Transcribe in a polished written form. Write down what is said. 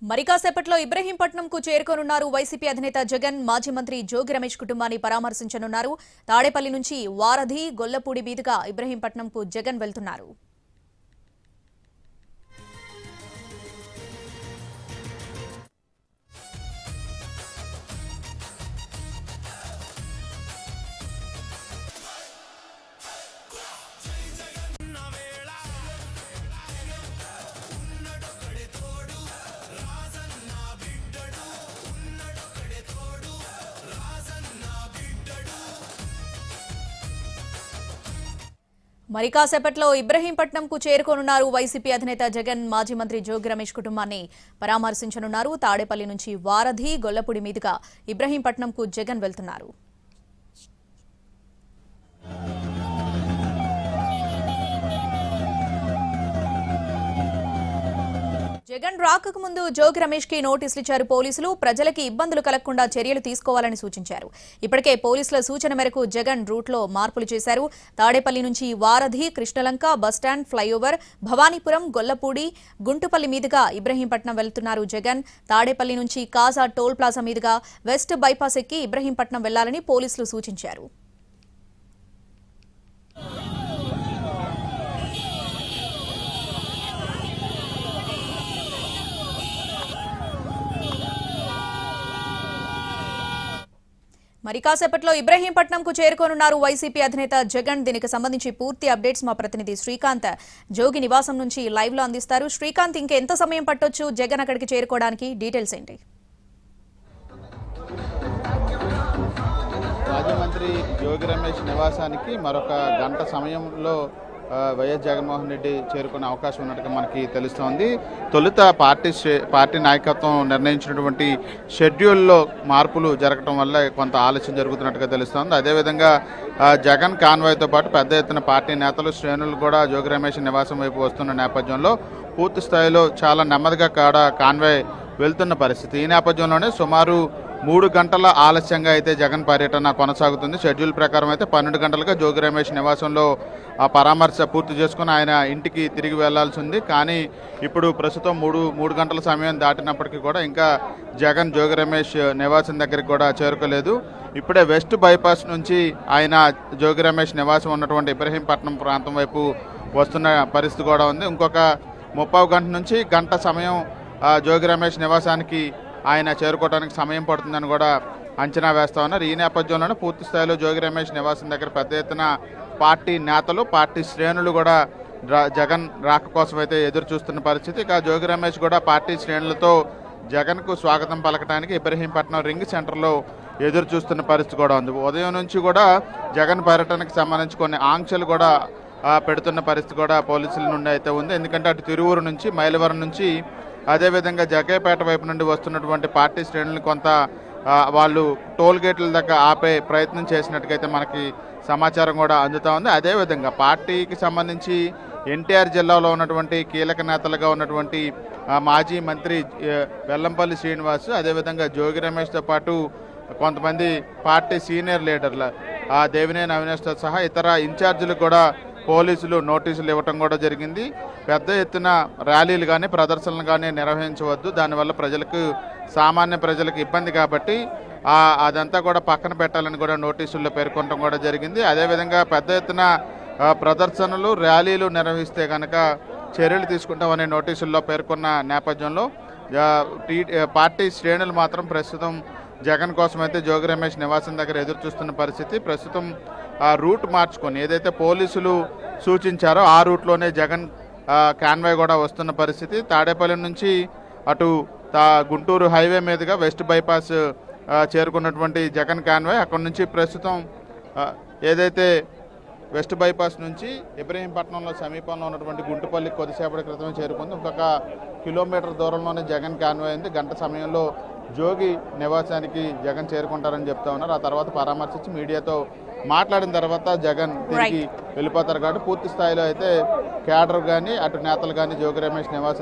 మరికాసేపట్లో ఇబ్రహీంపట్నంకు చేరుకోనున్నారు YCP అధినేత జగన్. మాజీ మంత్రి జోగి రమేష్ కుటుంబాన్ని పరామర్శించనున్నారు. తాడేపల్లి నుంచి వారధి, గొల్లపూడి మీదుగా ఇబ్రహీంపట్నంకు జగన్ వెళ్తున్నారు. మరికాసేపట్లో ఇబ్రహీంపట్నంకు చేరుకోనున్నారు వైసీపీ అధినేత జగన్. మాజీ మంత్రి జోగి రమేష్ కుటుంబాన్ని పరామర్శించనున్నారు. తాడేపల్లి నుంచి వారధి, గొల్లపూడి మీదుగా ఇబ్రహీంపట్నంకు జగన్ వెళ్తున్నారు. జగన్ రాకకు ముందు జోగి రమేష్ కి నోటీసులు ఇచ్చారు పోలీసులు. ప్రజలకి ఇబ్బందులు కలగకుండా చర్యలు తీసుకోవాలని సూచించారు. ఇప్పటికే పోలీసుల సూచన మేరకు జగన్ రూట్లో మార్పులు చేశారు. తాడేపల్లి నుంచి వారధి, కృష్ణలంక, బస్టాండ్, ఫ్లైఓవర్, భవానీపురం, గొల్లపూడి, గుంటుపల్లి మీదుగా ఇబ్రహీంపట్నం వెళ్తున్నారు జగన్. తాడేపల్లి నుంచి కాజా టోల్ ప్లాజా మీదుగా వెస్ట్ బైపాస్ ఎక్కి ఇబ్రహీంపట్నం వెళ్లాలని పోలీసులు సూచించారు. మరికాసేపట్లో ఇబ్రహీంపట్నంకు చేరుకోనున్నారు వైసీపీ అధినేత జగన్. దీనికి సంబంధించి పూర్తి అప్డేట్స్ మా ప్రతినిధి శ్రీకాంత్ జోగి నివాసం నుంచి లైవ్ లో అందిస్తారు. శ్రీకాంత్, ఇంకెంత సమయం పట్టొచ్చు జగన్ అక్కడికి చేరుకోవడానికి? డీటెయిల్స్ ఏంటి? మాజీ మంత్రి జోగి రమేష్ నివాసానికి మరొక గంట సమయంలో వైఎస్ జగన్మోహన్ రెడ్డి చేరుకునే అవకాశం ఉన్నట్టుగా మనకి తెలుస్తోంది. తొలుత పార్టీ నాయకత్వం నిర్ణయించినటువంటి షెడ్యూల్లో మార్పులు జరగడం వల్ల కొంత ఆలస్యం జరుగుతున్నట్టుగా తెలుస్తోంది. అదేవిధంగా జగన్ కాన్వాయ్తో పాటు పెద్ద ఎత్తున పార్టీ నేతలు, శ్రేణులు కూడా జోగి రమేష్ నివాసం వైపు వస్తున్న నేపథ్యంలో పూర్తి స్థాయిలో చాలా నెమ్మదిగా కాన్వాయ్ వెళ్తున్న పరిస్థితి. ఈ నేపథ్యంలోనే సుమారు 3 గంటల ఆలస్యంగా అయితే జగన్ పర్యటన కొనసాగుతుంది. షెడ్యూల్ ప్రకారం అయితే 12 గంటలుగా జోగి రమేష్ నివాసంలో ఆ పరామర్శ పూర్తి చేసుకుని ఆయన ఇంటికి తిరిగి వెళ్లాల్సి ఉంది. కానీ ఇప్పుడు ప్రస్తుతం 3 గంటల సమయం దాటినప్పటికీ కూడా ఇంకా జగన్ జోగి రమేష్ నివాసం దగ్గరికి కూడా చేరుకోలేదు. ఇప్పుడే వెస్ట్ బైపాస్ నుంచి ఆయన జోగి రమేష్ నివాసం ఉన్నటువంటి ఇబ్రహీంపట్నం ప్రాంతం వైపు వస్తున్న పరిస్థితి కూడా ఉంది. ఇంకొక 30 గంట నుంచి గంట సమయం జోగి రమేష్ నివాసానికి ఆయన చేరుకోవడానికి సమయం పడుతుందని కూడా అంచనా వేస్తా ఉన్నారు. ఈ నేపథ్యంలోనే పూర్తి స్థాయిలో జోగి రమేష్ నివాసం దగ్గర పెద్ద ఎత్తున పార్టీ నేతలు, పార్టీ శ్రేణులు కూడా జగన్ రాక కోసం అయితే ఎదురు చూస్తున్న పరిస్థితి. ఇక జోగి రమేష్ కూడా పార్టీ శ్రేణులతో జగన్కు స్వాగతం పలకడానికి ఇబ్రహీంపట్నం రింగ్ సెంటర్లో ఎదురు చూస్తున్న పరిస్థితి కూడా ఉంది. ఉదయం నుంచి కూడా జగన్ పర్యటనకు సంబంధించి కొన్ని ఆంక్షలు కూడా పెడుతున్న పరిస్థితి కూడా పోలీసుల నుండి అయితే ఉంది. ఎందుకంటే అటు తిరువూరు నుంచి, మైలవరం నుంచి, అదేవిధంగా జగ్గయ్యపేట వైపు నుండి వస్తున్నటువంటి పార్టీ శ్రేణులను కొంత వాళ్ళు టోల్ గేట్ల దగ్గర ఆపే ప్రయత్నం చేసినట్టుగైతే మనకి సమాచారం కూడా అందుతూ ఉంది. అదేవిధంగా పార్టీకి సంబంధించి ఎన్టీఆర్ జిల్లాలో ఉన్నటువంటి కీలక నేతలుగా ఉన్నటువంటి మాజీ మంత్రి వెల్లంపల్లి శ్రీనివాస్, అదేవిధంగా జోగి రమేష్తో పాటు కొంతమంది పార్టీ సీనియర్ లీడర్ల దేవినేని అవినాష్తో సహా ఇతర ఇన్ఛార్జీలకు కూడా పోలీసులు నోటీసులు ఇవ్వటం కూడా జరిగింది. పెద్ద ఎత్తున ర్యాలీలు కానీ, ప్రదర్శనలు కానీ నిర్వహించవద్దు, దానివల్ల సామాన్య ప్రజలకు ఇబ్బంది కాబట్టి అదంతా కూడా పక్కన పెట్టాలని కూడా నోటీసుల్లో పేర్కొనడం కూడా జరిగింది. అదేవిధంగా పెద్ద ఎత్తున ప్రదర్శనలు, ర్యాలీలు నిర్వహిస్తే కనుక చర్యలు తీసుకుంటామనే నోటీసుల్లో పేర్కొన్న నేపథ్యంలో పార్టీ శ్రేణులు మాత్రం ప్రస్తుతం జగన్ కోసం అయితే జోగి రమేష్ నివాసం దగ్గర ఎదురు చూస్తున్న పరిస్థితి. ప్రస్తుతం రూట్ మార్చుకొని ఏదైతే పోలీసులు సూచించారో ఆ రూట్లోనే జగన్ కాన్వాయ్ కూడా వస్తున్న పరిస్థితి. తాడేపల్లి నుంచి అటు గుంటూరు హైవే మీదుగా వెస్ట్ బైపాస్ చేరుకున్నటువంటి జగన్ కాన్వాయ్ అక్కడి నుంచి ప్రస్తుతం ఏదైతే వెస్ట్ బైపాస్ నుంచి ఇబ్రహీంపట్నంలో సమీపంలో ఉన్నటువంటి గుంటుపల్లికి కొద్దిసేపటి క్రితమే చేరుకుంది. ఇంకొక కిలోమీటర్ దూరంలోనే జగన్ కాన్వాయ్ ఉంది. గంట సమయంలో జోగి నివాసానికి జగన్ చేరుకుంటారని చెప్తా ఉన్నారు. ఆ తర్వాత పరామర్శించి మీడియాతో మాట్లాడిన తర్వాత జగన్ తిరిగి వెళ్ళిపోతారు. కాబట్టి పూర్తి స్థాయిలో అయితే క్యాడర్ కానీ, అటు నేతలు కానీ జోగి రమేష్ నివాసం